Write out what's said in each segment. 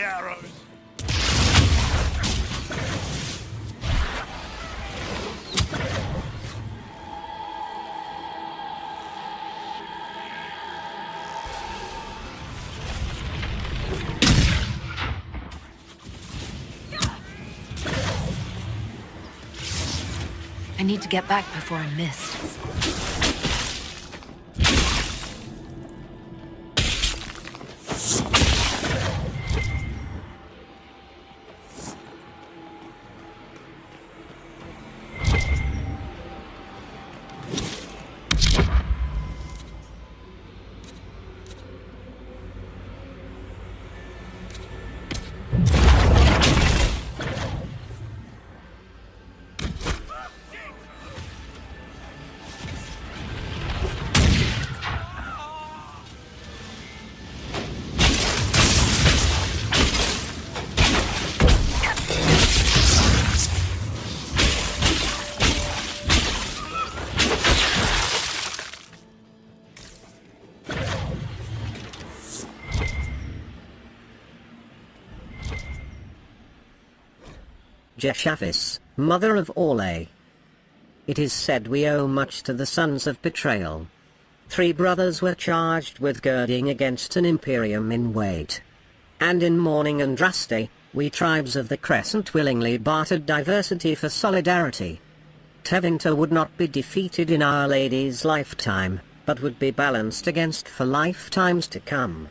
arrows. I need to get back before I miss. Jeshavis, mother of Orlais. It is said we owe much to the sons of betrayal. 3 brothers were charged with girding against an imperium in weight. And in mourning Andraste, we tribes of the Crescent willingly bartered diversity for solidarity. Tevinter would not be defeated in Our Lady's lifetime, but would be balanced against for lifetimes to come.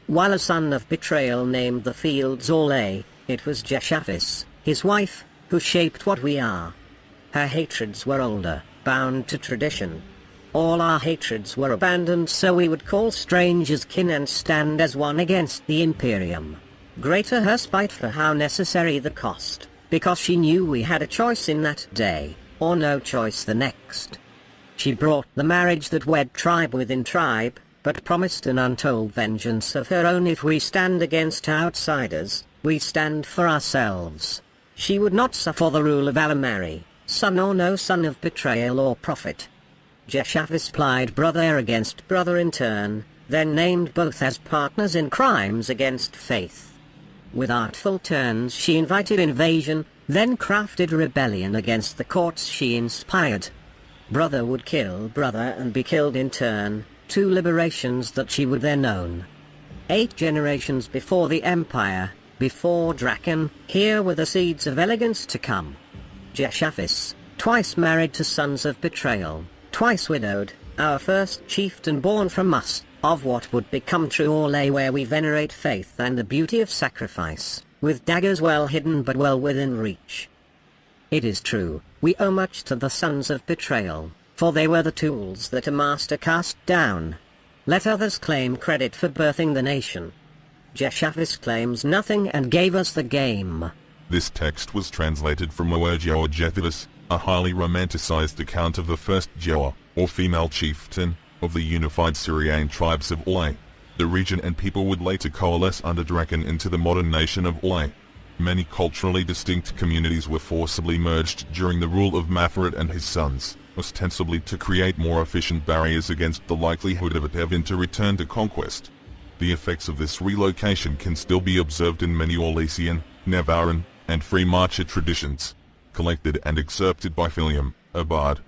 While a son of betrayal named the fields Orlais, it was Jeshavis, his wife, who shaped what we are. Her hatreds were older, bound to tradition. All our hatreds were abandoned so we would call strangers kin and stand as one against the Imperium. Greater her spite for how necessary the cost, because she knew we had a choice in that day, or no choice the next. She brought the marriage that wed tribe within tribe, but promised an untold vengeance of her own if we stand against outsiders, we stand for ourselves. She would not suffer the rule of Alamari, son or no son of betrayal or profit. Jeshavis plied brother against brother in turn, then named both as partners in crimes against faith. With artful turns she invited invasion, then crafted rebellion against the courts she inspired. Brother would kill brother and be killed in turn, 2 liberations that she would then own. 8 generations before the Empire, before Draken, here were the seeds of elegance to come. Jeshavis, twice married to sons of betrayal, twice widowed, our first chieftain born from us, of what would become true Orlais where we venerate faith and the beauty of sacrifice, with daggers well hidden but well within reach. It is true, we owe much to the sons of betrayal, for they were the tools that a master cast down. Let others claim credit for birthing the nation. Jeshavis claims nothing and gave us the game. This text was translated from Oergeo Jethivis, a highly romanticized account of the first Jewa, or female chieftain, of the unified Syrian tribes of Orlais. The region and people would later coalesce under Draken into the modern nation of Orlais. Many culturally distinct communities were forcibly merged during the rule of Mafaret and his sons, ostensibly to create more efficient barriers against the likelihood of a Tevin to return to conquest. The effects of this relocation can still be observed in many Orlesian, Navaran, and Free Marcher traditions, collected and excerpted by Philium, a bard.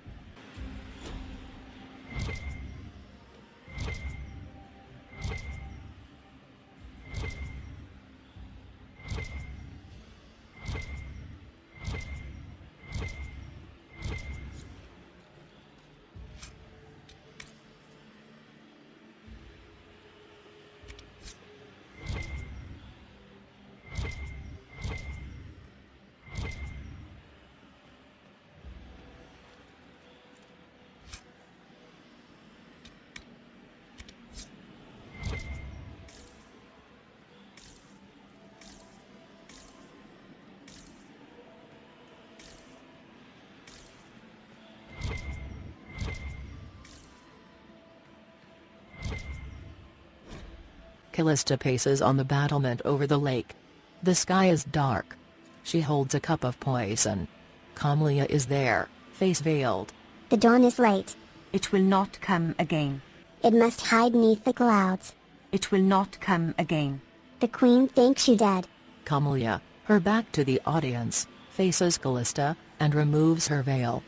Callista paces on the battlement over the lake. The sky is dark. She holds a cup of poison. Kamlia is there, face veiled. The dawn is late. It will not come again. It must hide neath the clouds. It will not come again. the queen thinks you dead. Kallian, her back to the audience, faces Callista, and removes her veil.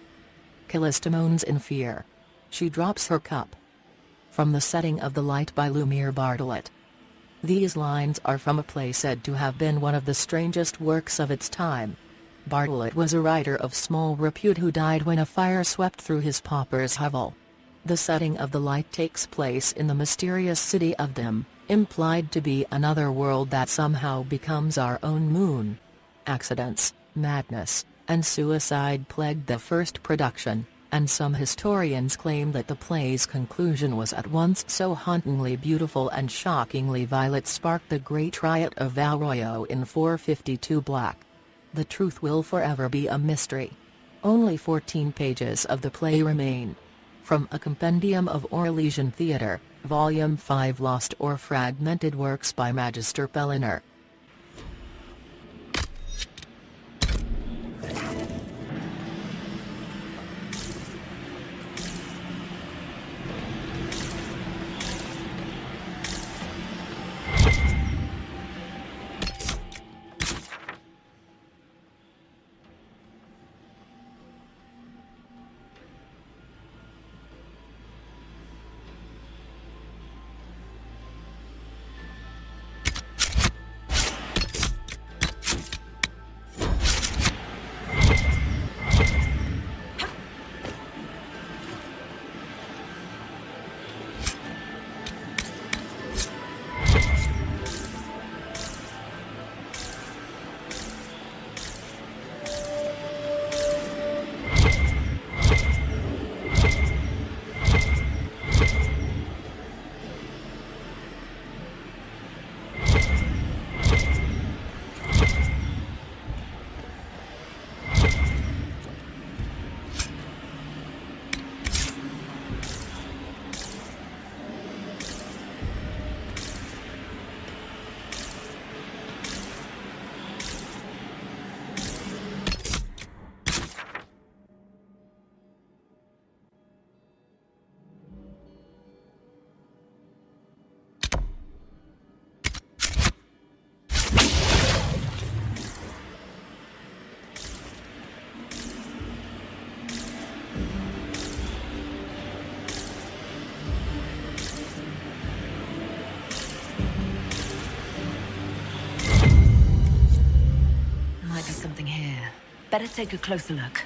Callista moans in fear. She drops her cup. From The Setting of the Light by Lumiere Bartlett. These lines are from a play said to have been one of the strangest works of its time. Bartlett was a writer of small repute who died when a fire swept through his pauper's hovel. The Setting of the Light takes place in the mysterious city of Dim, implied to be another world that somehow becomes our own moon. Accidents, madness, and suicide plagued the first production, and some historians claim that the play's conclusion was at once so hauntingly beautiful and shockingly violent sparked the Great Riot of Valroyo in 452 Black. The truth will forever be a mystery. Only 14 pages of the play remain. From A Compendium of Orlesian Theatre, Volume 5, Lost or Fragmented Works by Magister Pelliner. Something here. Better take a closer look.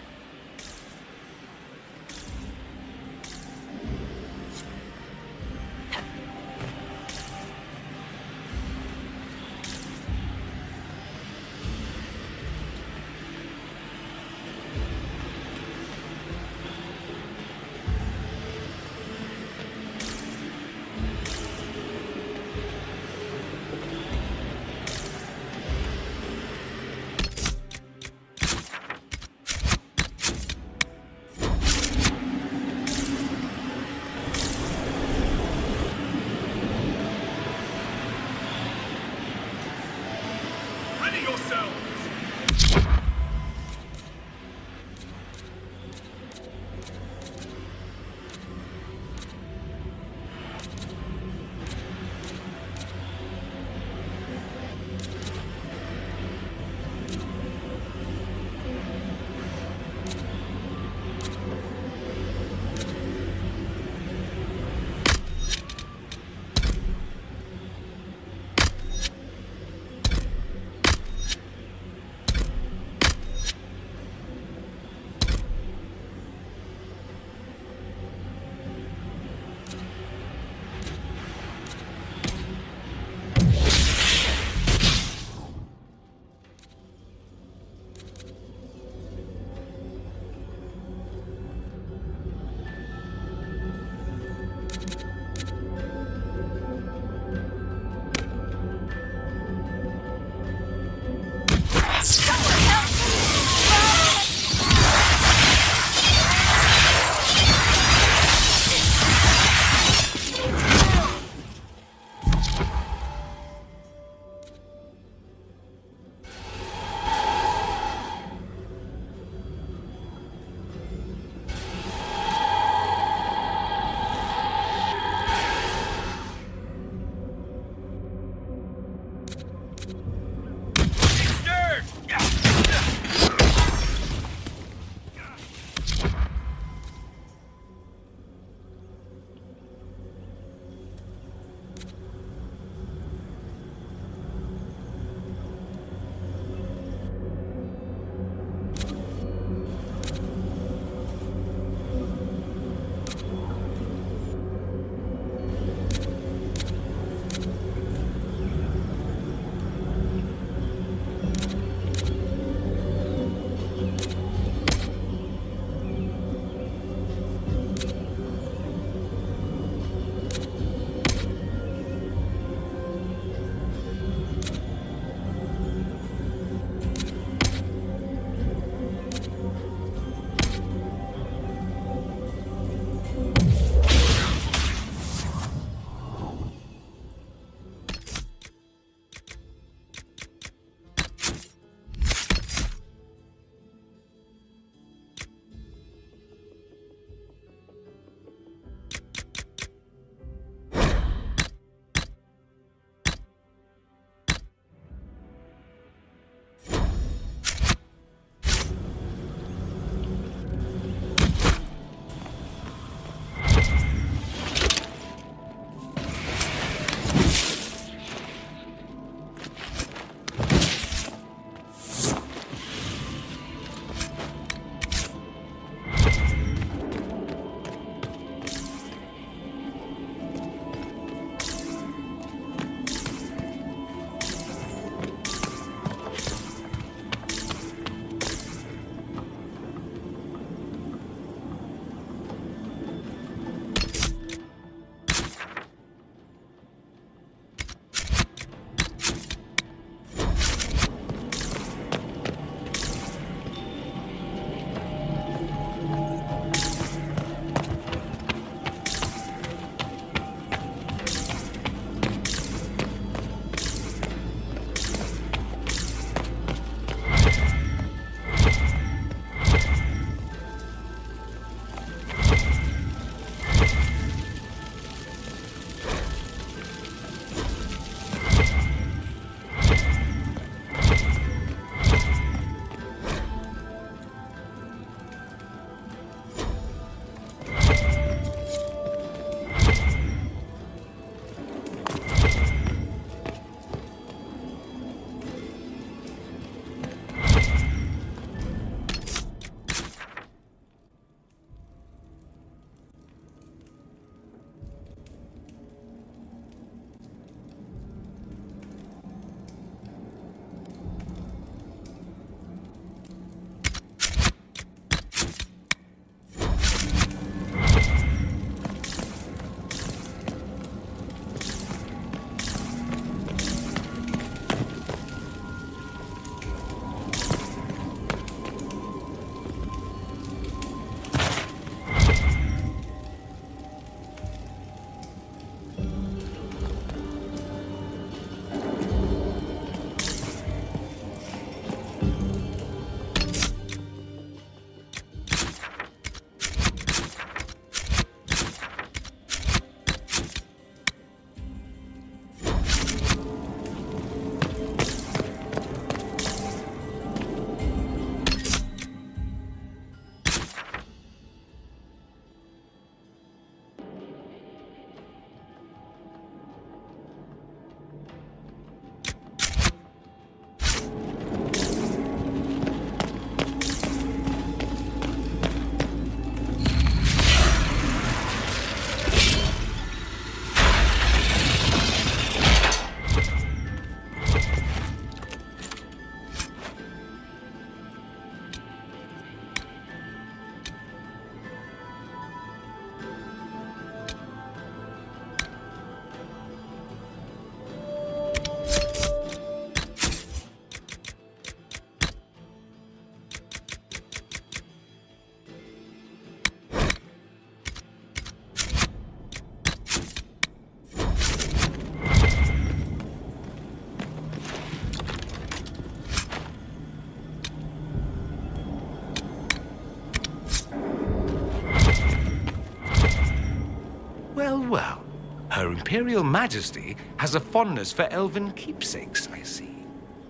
Imperial Majesty has a fondness for elven keepsakes, I see.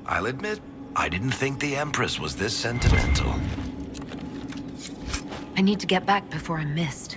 I'll admit, I didn't think the Empress was this sentimental. I need to get back before I'm missed.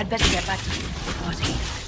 I'd better get back to the party.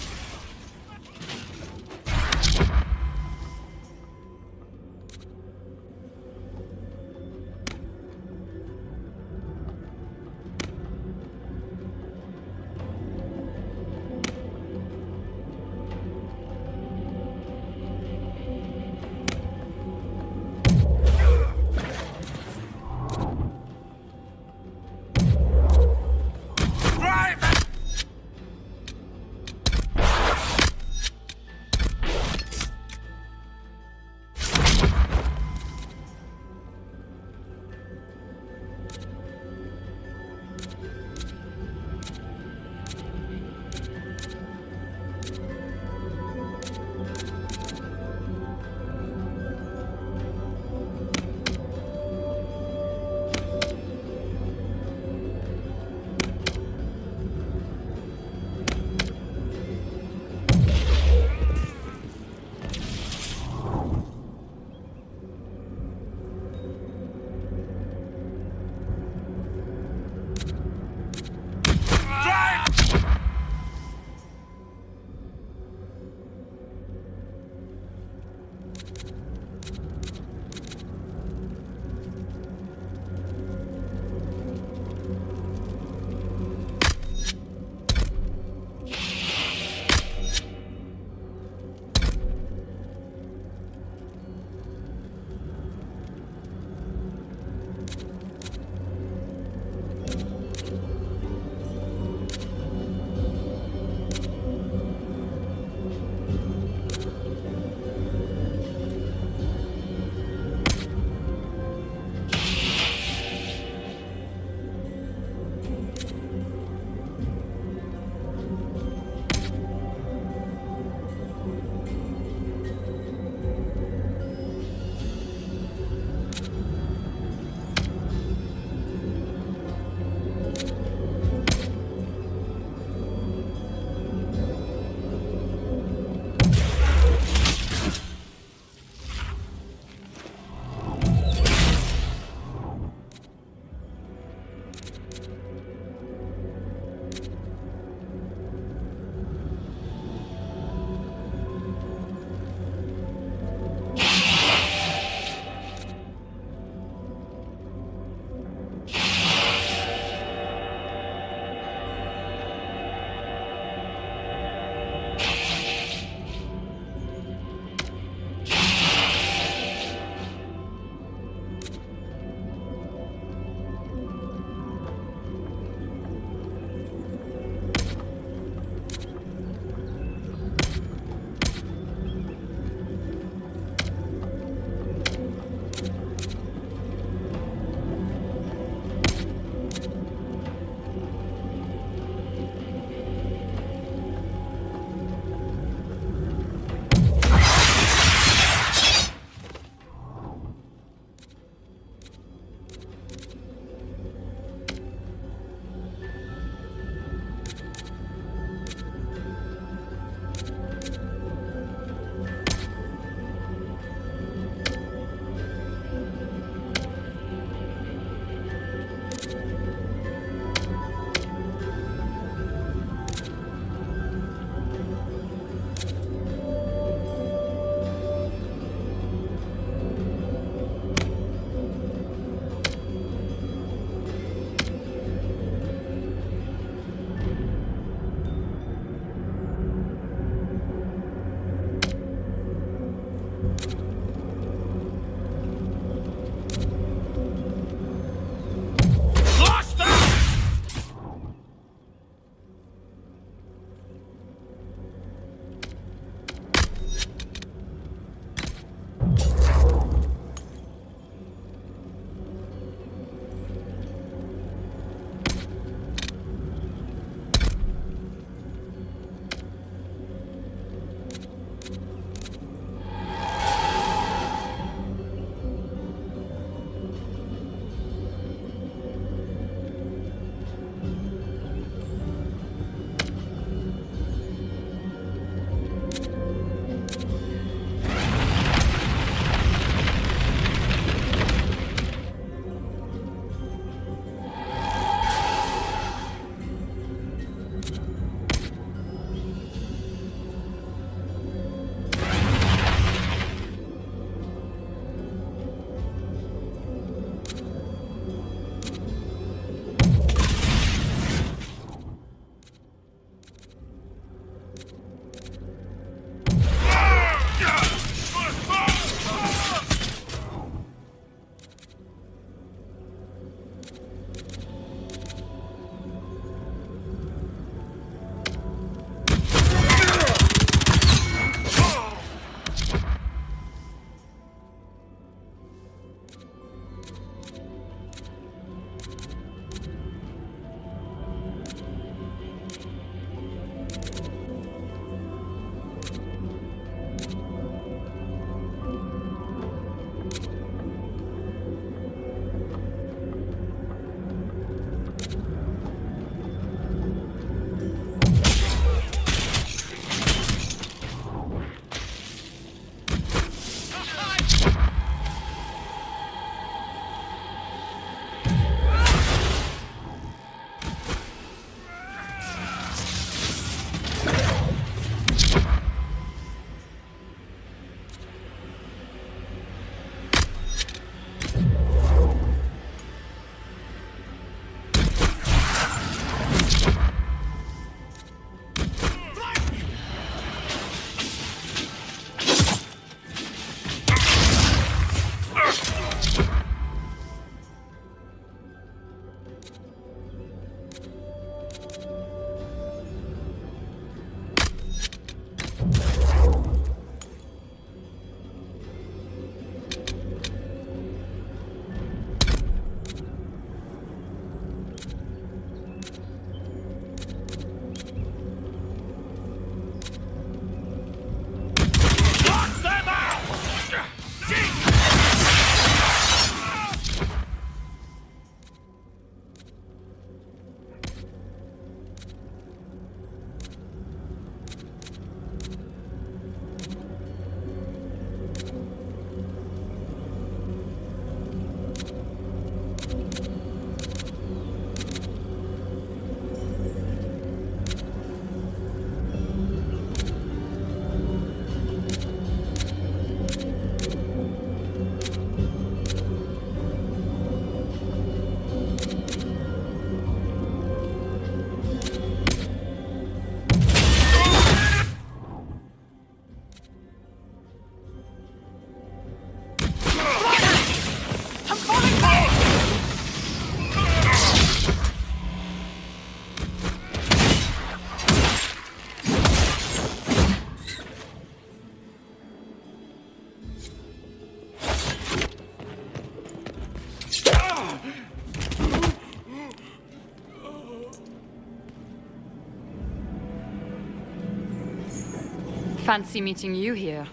fancy meeting you here.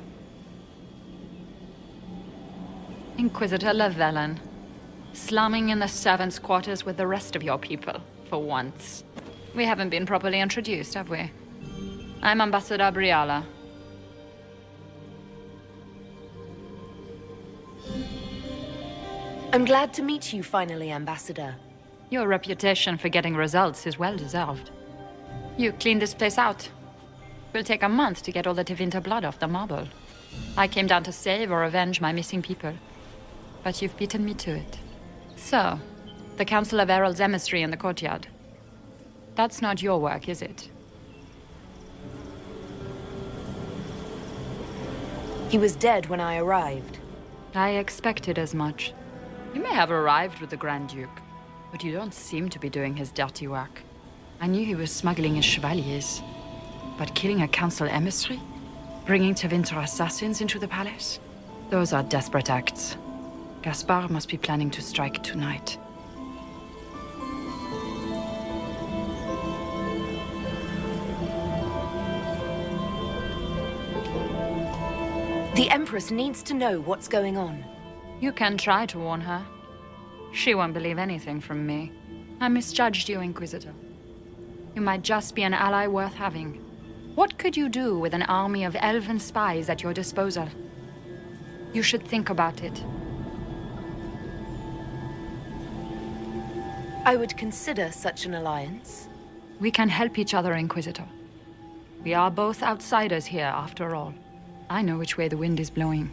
Inquisitor Llewellyn. Slumming in the servants' quarters with the rest of your people, for once. We haven't been properly introduced, have we? I'm Ambassador Briala. I'm glad to meet you finally, Ambassador. Your reputation for getting results is well deserved. You cleaned this place out. Will take a month to get all the Tevinter blood off the marble. I came down to save or avenge my missing people. But you've beaten me to it. So, the Council of Herald's emissary in the courtyard. That's not your work, is it? He was dead when I arrived. I expected as much. You may have arrived with the Grand Duke, but you don't seem to be doing his dirty work. I knew he was smuggling his chevaliers. But killing a council emissary? Bringing Tevinter assassins into the palace? Those are desperate acts. Gaspard must be planning to strike tonight. The Empress needs to know what's going on. You can try to warn her. She won't believe anything from me. I misjudged you, Inquisitor. You might just be an ally worth having. What could you do with an army of elven spies at your disposal? You should think about it. I would consider such an alliance. We can help each other, Inquisitor. We are both outsiders here, after all. I know which way the wind is blowing.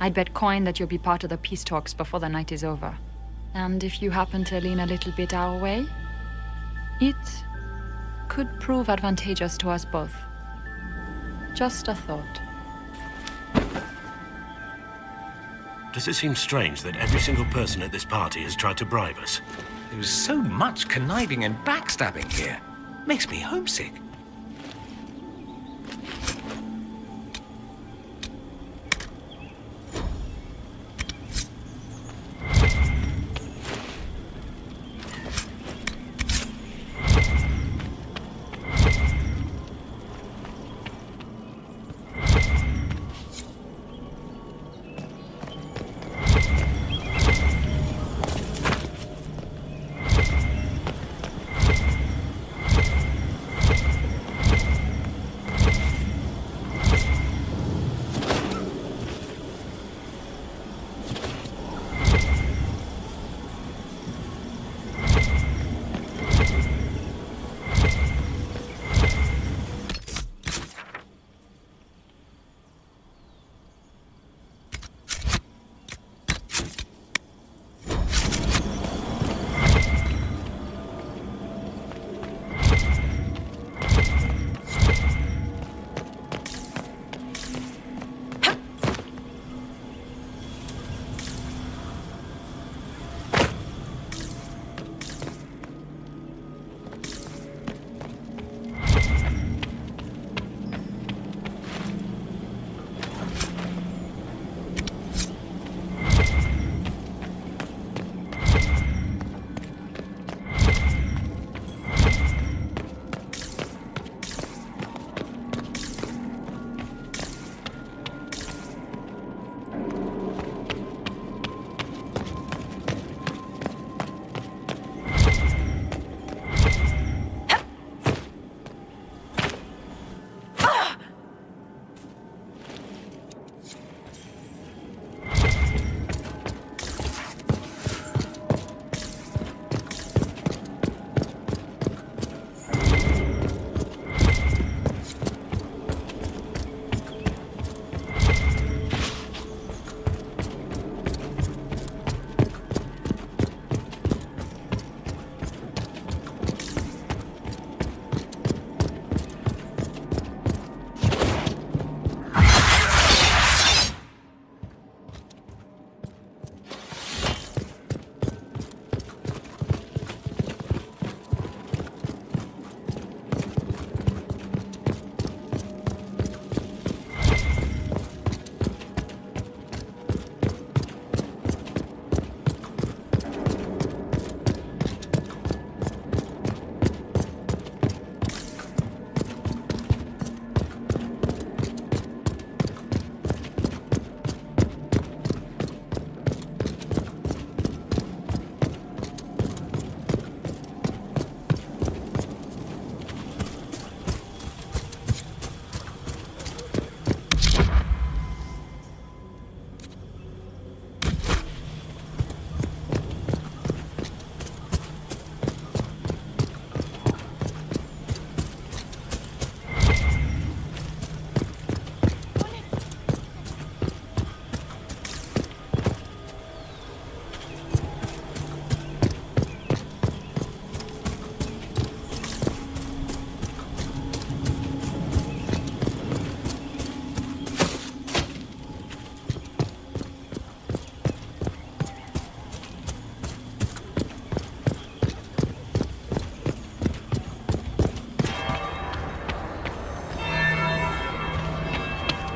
I'd bet coin that you'll be part of the peace talks before the night is over. And if you happen to lean a little bit our way, it could prove advantageous to us both. Just a thought. Does it seem strange that every single person at this party has tried to bribe us? There's so much conniving and backstabbing here. Makes me homesick.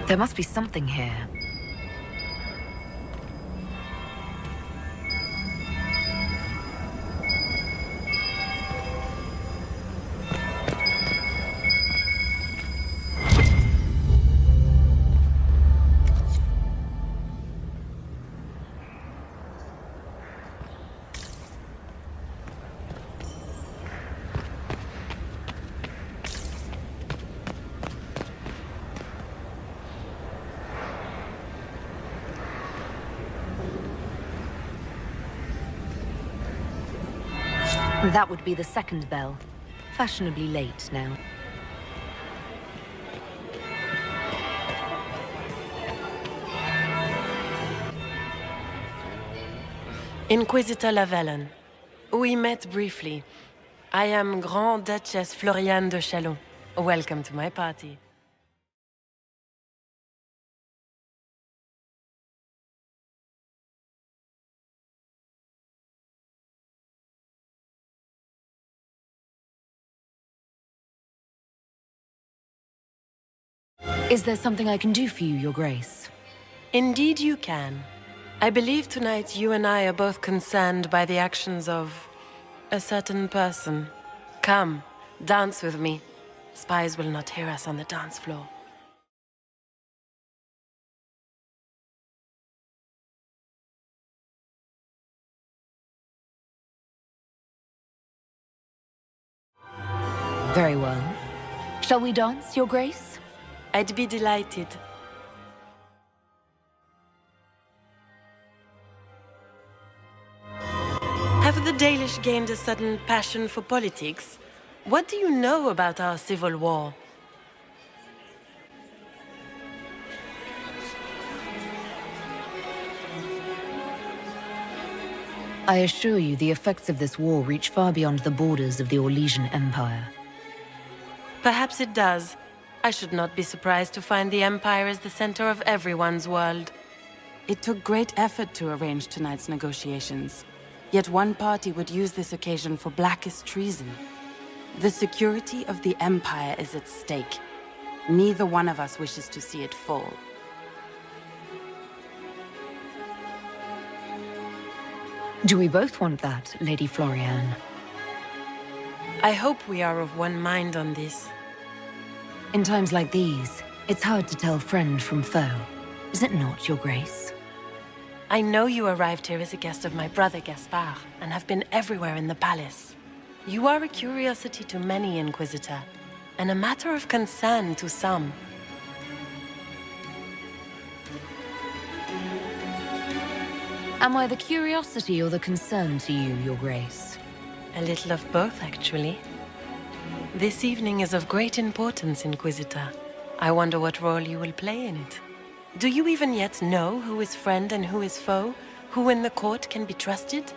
There must be something here. That would be the second bell. Fashionably late now. Inquisitor Lavellen. We met briefly. I am Grand Duchess Floriane de Chalon. Welcome to my party. Is there something I can do for you, Your Grace? Indeed you can. I believe tonight you and I are both concerned by the actions of a certain person. Come, dance with me. Spies will not hear us on the dance floor. Very well. Shall we dance, Your Grace? I'd be delighted. Have the Dalish gained a sudden passion for politics? What do you know about our civil war? I assure you the effects of this war reach far beyond the borders of the Orlesian Empire. Perhaps it does. I should not be surprised to find the Empire is the center of everyone's world. It took great effort to arrange tonight's negotiations. Yet one party would use this occasion for blackest treason. The security of the Empire is at stake. Neither one of us wishes to see it fall. Do we both want that, Lady Floriane? I hope we are of one mind on this. In times like these, it's hard to tell friend from foe. Is it not, Your Grace? I know you arrived here as a guest of my brother Gaspard, and have been everywhere in the palace. You are a curiosity to many, Inquisitor, and a matter of concern to some. Am I the curiosity or the concern to you, Your Grace? A little of both, actually. This evening is of great importance, Inquisitor. I wonder what role you will play in it. Do you even yet know who is friend and who is foe? Who in the court can be trusted?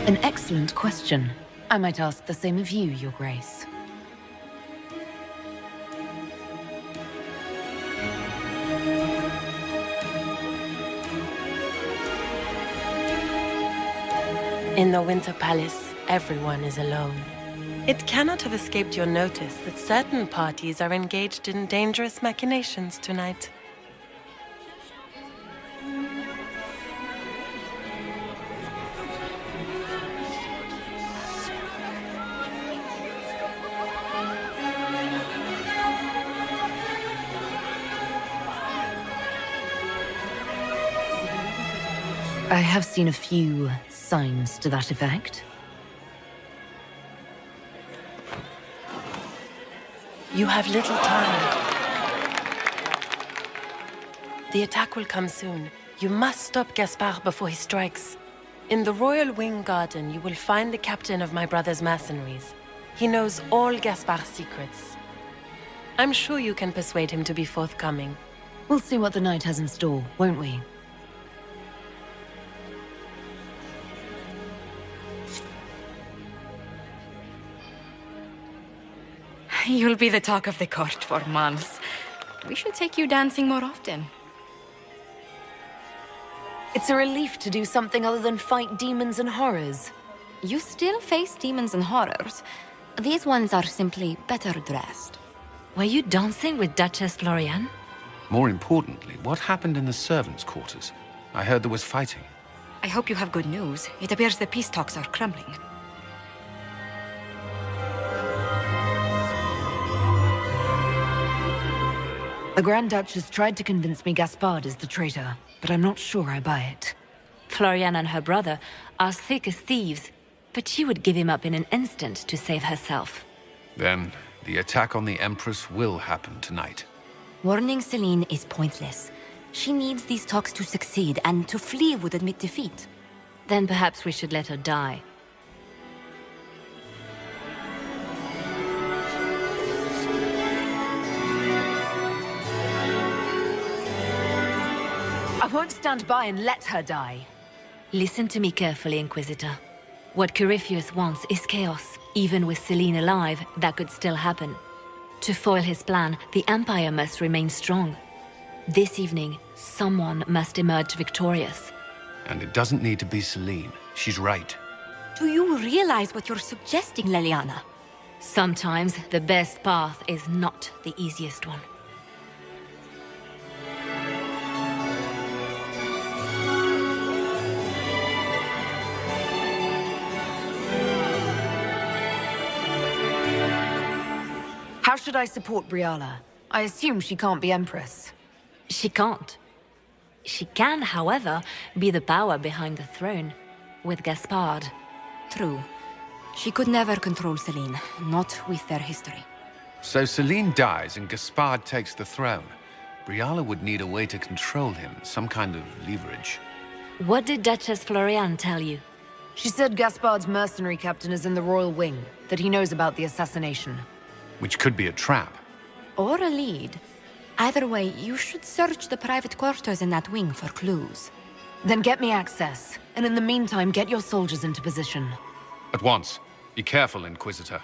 An excellent question. I might ask the same of you, Your Grace. In the Winter Palace, everyone is alone. It cannot have escaped your notice that certain parties are engaged in dangerous machinations tonight. I have seen a few signs to that effect. You have little time. The attack will come soon. You must stop Gaspard before he strikes. In the Royal Wing Garden, you will find the captain of my brother's mercenaries. He knows all Gaspard's secrets. I'm sure you can persuade him to be forthcoming. We'll see what the night has in store, won't we? You'll be the talk of the court for months. We should take you dancing more often. It's a relief to do something other than fight demons and horrors. You still face demons and horrors. These ones are simply better dressed. Were you dancing with Duchess Florian? More importantly, what happened in the servants' quarters? I heard there was fighting. I hope you have good news. It appears the peace talks are crumbling. The Grand Duchess tried to convince me Gaspard is the traitor, but I'm not sure I buy it. Florian and her brother are thick as thieves, but she would give him up in an instant to save herself. Then, the attack on the Empress will happen tonight. Warning Celine is pointless. She needs these talks to succeed, and to flee would admit defeat. Then perhaps we should let her die. I won't stand by and let her die. Listen to me carefully, Inquisitor. What Corypheus wants is chaos. Even with Celine alive, that could still happen. To foil his plan, the Empire must remain strong. This evening, someone must emerge victorious. And it doesn't need to be Celine. She's right. Do you realize what you're suggesting, Leliana? Sometimes the best path is not the easiest one. How should I support Briala? I assume she can't be Empress. She can't. She can, however, be the power behind the throne, with Gaspard. True. She could never control Celine, not with their history. So Celine dies and Gaspard takes the throne. Briala would need a way to control him, some kind of leverage. What did Duchess Florian tell you? She said Gaspard's mercenary captain is in the royal wing, that he knows about the assassination. Which could be a trap. Or a lead. Either way, you should search the private quarters in that wing for clues. Then get me access, and in the meantime, get your soldiers into position. At once. Be careful, Inquisitor.